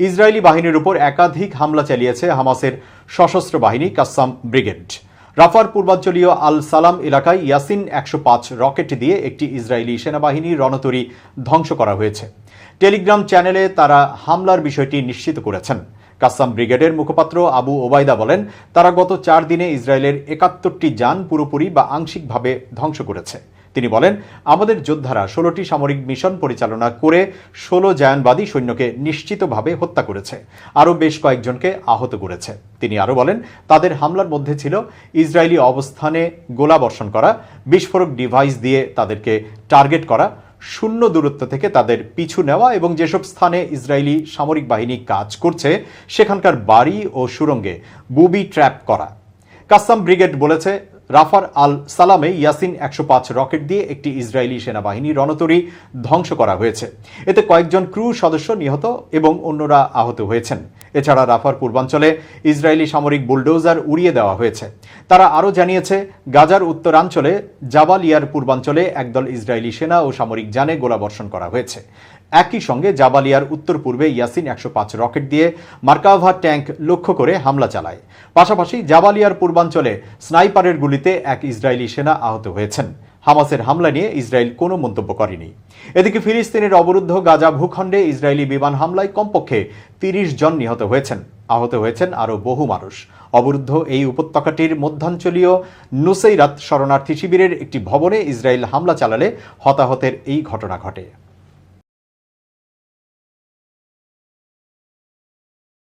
Israeli বাহিনীর উপর একাধিক হামলা চালিয়েছে হামাসের সশস্ত্র বাহিনী কাসাম ব্রিগেড। রাফার পূর্বাঞ্চলীয় আল সালাম এলাকায় ইয়াসিন ১০৫ রকেট দিয়ে একটি ইসরায়েলি সেনাবাহিনীর রণতরী ধ্বংস করা হয়েছে। টেলিগ্রাম চ্যানেলে তারা হামলার বিষয়টি নিশ্চিত করেছেন। কাসাম ব্রিগেডের মুখপাত্র আবু ওবায়দা বলেন, তারা গত ৪ দিনে ইসরায়েলের ৭১টি যান পুরোপুরি বা আংশিকভাবে ধ্বংস করেছে। তিনি বলেন, আমাদের যোদ্ধারা ১৬টি সামরিক মিশন পরিচালনা করে ১৬ জায়নবাদী সৈন্যকে নিশ্চিতভাবে হত্যা করেছে, আরও বেশ কয়েকজনকে আহত করেছে। তিনি আরও বলেন, তাদের হামলার মধ্যে ছিল ইসরায়েলি অবস্থানে গোলাবর্ষণ করা, বিস্ফোরক ডিভাইস দিয়ে তাদেরকে টার্গেট করা, শূন্য দূরত্ব থেকে তাদের পিছু নেওয়া এবং যেসব স্থানে ইসরায়েলি সামরিক বাহিনী কাজ করছে সেখানকার বাড়ি ও সুড়ঙ্গে বুবি ট্র্যাপ করা। কাসাম ব্রিগেড বলেছে, রাফার আল সালামে ইয়াসিন ১০৫ রকেট দিয়ে একটি ইসরায়েলি সেনাবাহিনী রণতরী ধ্বংস করা হয়েছে। এতে কয়েকজন ক্রু সদস্য নিহত এবং অন্যরা আহত হয়েছেন। এছাড়া রাফার পূর্বাঞ্চলে ইসরায়েলি সামরিক বুলডোজার উড়িয়ে দেওয়া হয়েছে। তারা আরও জানিয়েছে, গাজার উত্তরাঞ্চলে জাবালিয়ার পূর্বাঞ্চলে একদল ইসরায়েলি সেনা ও সামরিক যানে গোলাবর্ষণ করা হয়েছে। একই সঙ্গে জাবালিয়ার উত্তর পূর্বে ইয়াসিন ১০৫ রকেট দিয়ে মার্কাভা ট্যাঙ্ক লক্ষ্য করে হামলা চালায়। পাশাপাশি জাবালিয়ার পূর্বাঞ্চলে স্নাইপারের গুলিতে এক ইসরায়েলি সেনা আহত হয়েছেন। হামাসের হামলা নিয়ে ইসরায়েল কোনো মন্তব্য করেনি। এদিকে ফিলিস্তিনের অবরুদ্ধ গাজা ভূখণ্ডে ইসরায়েলি বিমান হামলায় কমপক্ষে ৩০ জন নিহত হয়েছেন, আহত হয়েছেন আরও বহু মানুষ। অবরুদ্ধ এই উপত্যকাটির মধ্যাঞ্চলীয় নুসেইরাত শরণার্থী শিবিরের একটি ভবনে ইসরায়েল হামলা চালালে হতাহতের এই ঘটনা ঘটে।